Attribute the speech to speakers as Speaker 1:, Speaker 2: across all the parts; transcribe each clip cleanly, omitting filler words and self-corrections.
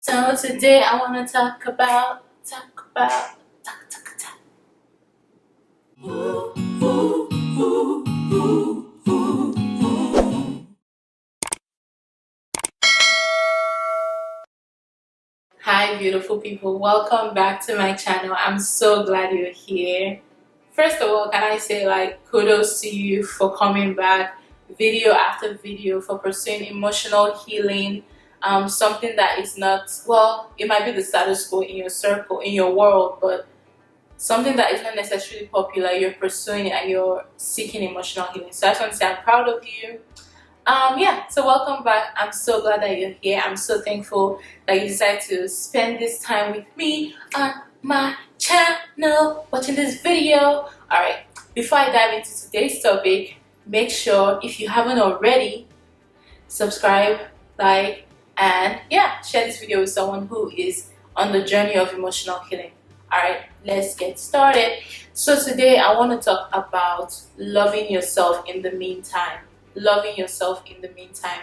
Speaker 1: So today I want to talk about. Hi beautiful people, welcome back to my channel. I'm so glad you're here. First of all, can I say kudos to you for coming back video after video, for pursuing emotional healing, something that is not, well, it might be the status quo in your circle, in your world, but something that is not necessarily popular. You're pursuing it and you're seeking emotional healing. So I just want to say I'm proud of you. Yeah, so welcome back. I'm so glad that you're here. I'm so thankful that you decided to spend this time with me on my channel watching this video. Alright, before I dive into today's topic, make sure, if you haven't already, subscribe, like, and yeah, share this video with someone who is on the journey of emotional healing. Alright, let's get started. So today I want to talk about loving yourself in the meantime. Loving yourself in the meantime.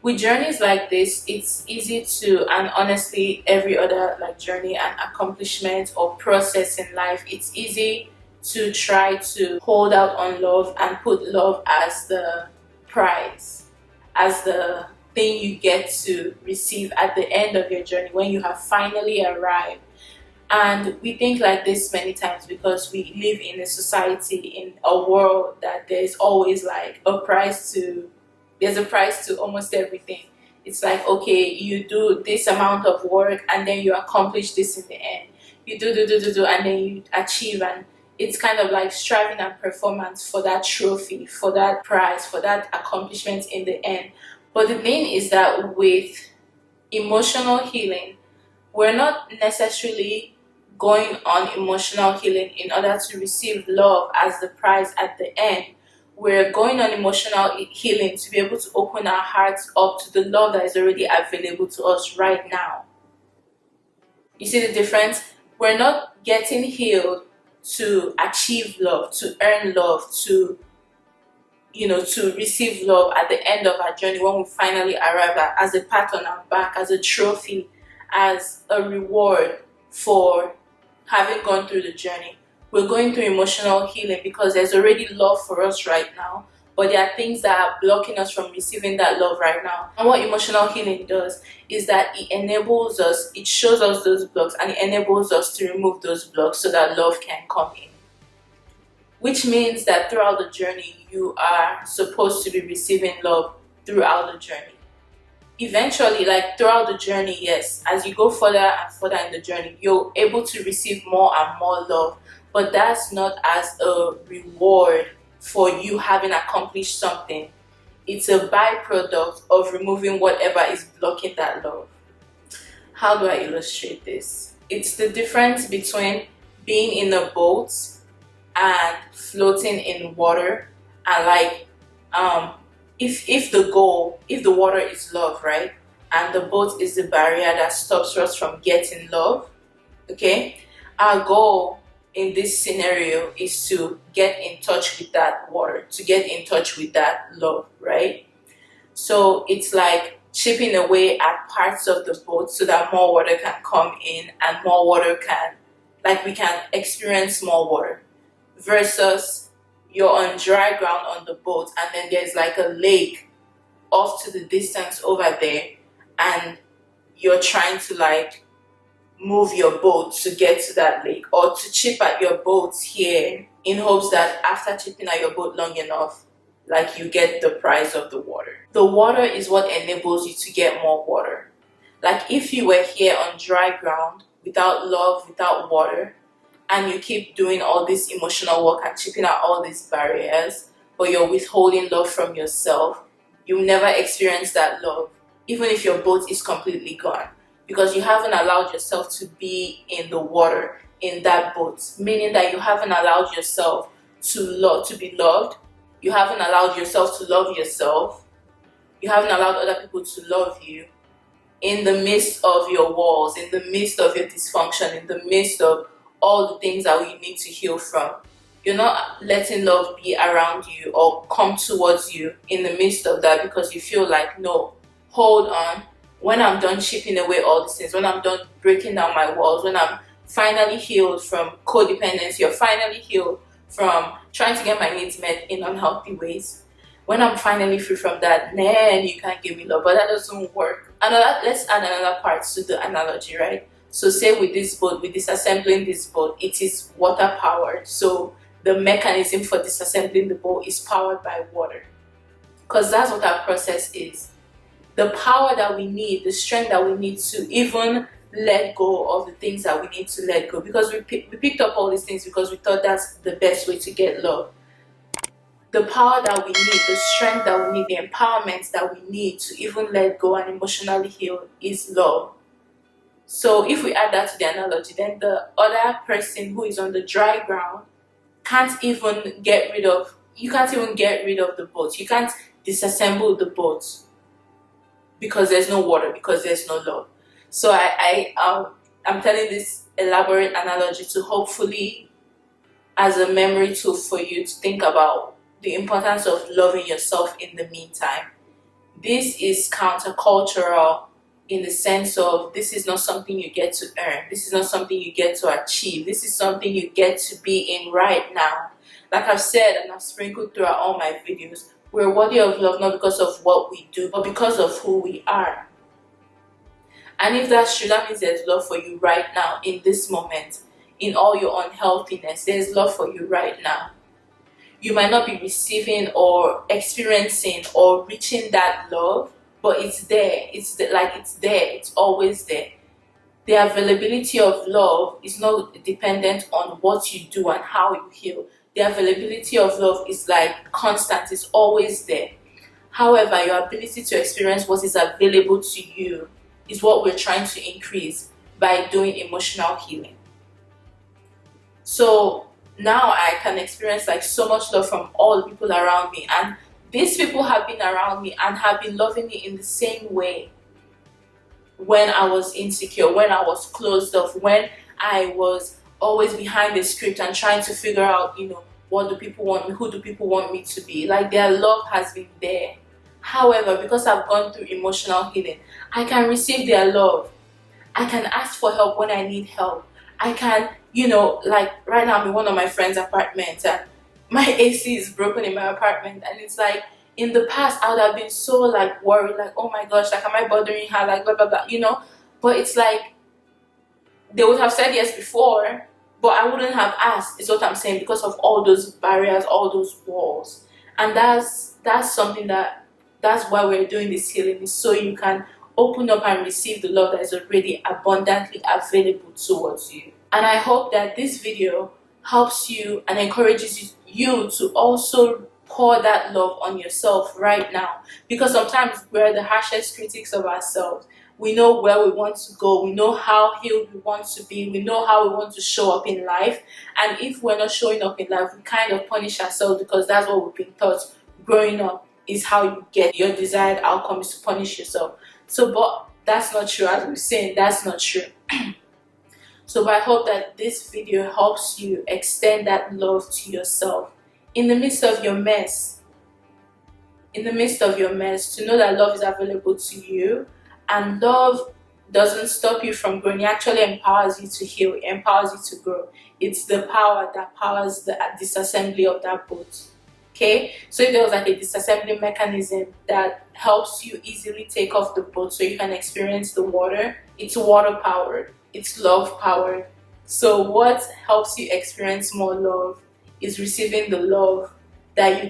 Speaker 1: With journeys like this, it's easy to, and honestly every other journey and accomplishment or process in life, it's easy to try to hold out on love and put love as the prize, as the thing you get to receive at the end of your journey when you have finally arrived. And we think like this many times because we live in a society, in a world that there's always like a price to, there's a price to almost everything. It's like, okay, you do this amount of work and then you accomplish this in the end. You do, and then you achieve, and it's kind of like striving and performance for that trophy, for that prize, for that accomplishment in the end. But the thing is that with emotional healing, we're not necessarily going on emotional healing in order to receive love as the prize at the end. We're going on emotional healing to be able to open our hearts up to the love that is already available to us right now. You see the difference? We're not getting healed to achieve love, to earn love, to receive love at the end of our journey when we finally arrive as a pat on our back, as a trophy, as a reward for having gone through the journey. We're going through emotional healing because there's already love for us right now, but there are things that are blocking us from receiving that love right now. And what emotional healing does is that it enables us, it shows us those blocks and it enables us to remove those blocks so that love can come in. Which means that throughout the journey, you are supposed to be receiving love throughout the journey. Eventually, throughout the journey, yes, as you go further and further in the journey, you're able to receive more and more love. But that's not as a reward for you having accomplished something. It's a byproduct of removing whatever is blocking that love. How do I illustrate this? It's the difference between being in a boat and floating in water, and if the goal, if the water is love, right, and the boat is the barrier that stops us from getting love, okay, our goal in this scenario is to get in touch with that water, to get in touch with that love, right? So it's like chipping away at parts of the boat so that more water can come in and more water can, we can experience more water, versus you're on dry ground on the boat and then there's like a lake off to the distance over there, and you're trying to move your boat to get to that lake, or to chip at your boat here in hopes that after chipping at your boat long enough, you get the prize of the water. The water is what enables you to get more water. If you were here on dry ground without love, without water, and you keep doing all this emotional work and chipping out all these barriers, but you're withholding love from yourself, you'll never experience that love, even if your boat is completely gone, because you haven't allowed yourself to be in the water, in that boat, meaning that you haven't allowed yourself to be loved, you haven't allowed yourself to love yourself, you haven't allowed other people to love you in the midst of your walls, in the midst of your dysfunction, in the midst of all the things that we need to heal from. You're not letting love be around you or come towards you in the midst of that because you feel like, no, hold on, when I'm done chipping away all these things, when I'm done breaking down my walls, when I'm finally healed from codependency, or finally healed from trying to get my needs met in unhealthy ways, when I'm finally free from that, then you can give me love. But that doesn't work. Let's add another part to the analogy, right? So say with this boat, with disassembling this boat, it is water powered. So the mechanism for disassembling the boat is powered by water, because that's what our process is. The power that we need, the strength that we need to even let go of the things that we need to let go, because we picked up all these things because we thought that's the best way to get love. The power that we need, the strength that we need, the empowerment that we need to even let go and emotionally heal is love. So if we add that to the analogy, then the other person who is on the dry ground can't even get rid of, you can't even get rid of the boat. You can't disassemble the boat because there's no water, because there's no love. So I'm telling this elaborate analogy to hopefully as a memory tool for you to think about the importance of loving yourself in the meantime. This is countercultural in the sense of this is not something you get to earn. This is not something you get to achieve. This is something you get to be in right now. Like I've said and I've sprinkled throughout all my videos, we're worthy of love not because of what we do, but because of who we are. And if that's true, that means there's love for you right now, in this moment, in all your unhealthiness. There's love for you right now. You might not be receiving or experiencing or reaching that love, but it's there. It's there. It's always there. The availability of love is not dependent on what you do and how you heal. The availability of love is like constant. It's always there. However, your ability to experience what is available to you is what we're trying to increase by doing emotional healing. So now I can experience like so much love from all the people around me, and these people have been around me and have been loving me in the same way. When I was insecure, when I was closed off, when I was always behind the script and trying to figure out, what do people want me, who do people want me to be, like their love has been there. However, because I've gone through emotional healing, I can receive their love. I can ask for help when I need help. I can, like right now I'm in one of my friend's apartments and my AC is broken in my apartment, and it's like in the past I would have been so like worried, like, oh my gosh, like am I bothering her, like blah blah blah, but it's like they would have said yes before, but I wouldn't have asked, is what I'm saying, because of all those barriers, all those walls. And that's something that's why we're doing this healing, is so you can open up and receive the love that is already abundantly available towards you. And I hope that this video helps you and encourages you to also pour that love on yourself right now, because sometimes we're the harshest critics of ourselves. We know where we want to go, we know how healed we want to be, we know how we want to show up in life, and if we're not showing up in life, we kind of punish ourselves, because that's what we've been taught growing up, is how you get your desired outcome, is to punish yourself. So but that's not true. As we're saying, that's not true. So I hope that this video helps you extend that love to yourself in the midst of your mess. In the midst of your mess, to know that love is available to you, and love doesn't stop you from growing. It actually empowers you to heal. It empowers you to grow. It's the power that powers the disassembly of that boat. Okay, so if there was like a disassembly mechanism that helps you easily take off the boat so you can experience the water, it's water powered, it's love powered. So what helps you experience more love is receiving the love that you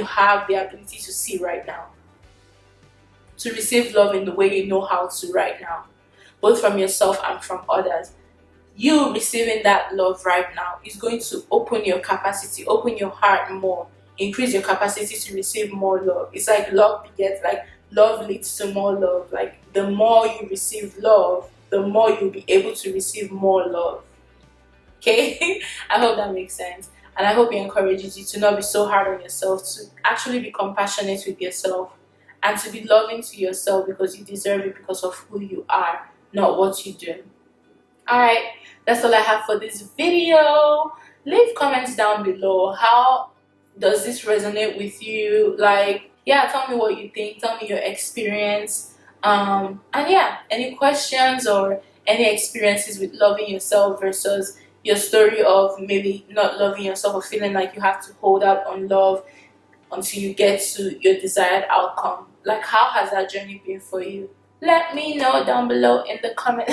Speaker 1: have the ability to see right now. To receive love in the way you know how to right now, both from yourself and from others. You receiving that love right now is going to open your capacity, open your heart more, increase your capacity to receive more love. It's like love begets, like love leads to more love. Like the more you receive love, the more you'll be able to receive more love. Okay? I hope that makes sense. And I hope it encourages you to not be so hard on yourself, to actually be compassionate with yourself, and to be loving to yourself, because you deserve it, because of who you are, not what you do. Alright, that's all I have for this video. Leave comments down below. How does this resonate with you? Like, yeah, tell me what you think. Tell me your experience. And yeah, any questions or any experiences with loving yourself versus your story of maybe not loving yourself or feeling like you have to hold out on love until you get to your desired outcome. Like, how has that journey been for you? Let me know down below in the comment.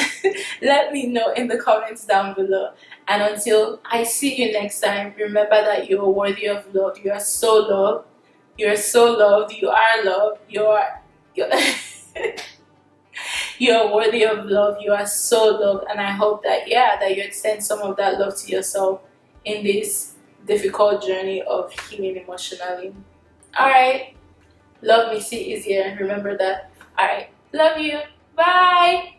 Speaker 1: Let me know in the comments down below. And until I see you next time, remember that you're worthy of love. You are so loved. You're so loved. You are loved. You're you're worthy of love. You are so loved. And I hope that, yeah, that you extend some of that love to yourself in this difficult journey of healing emotionally. Alright. Love me, see easier. Remember that. Alright. Love you. Bye.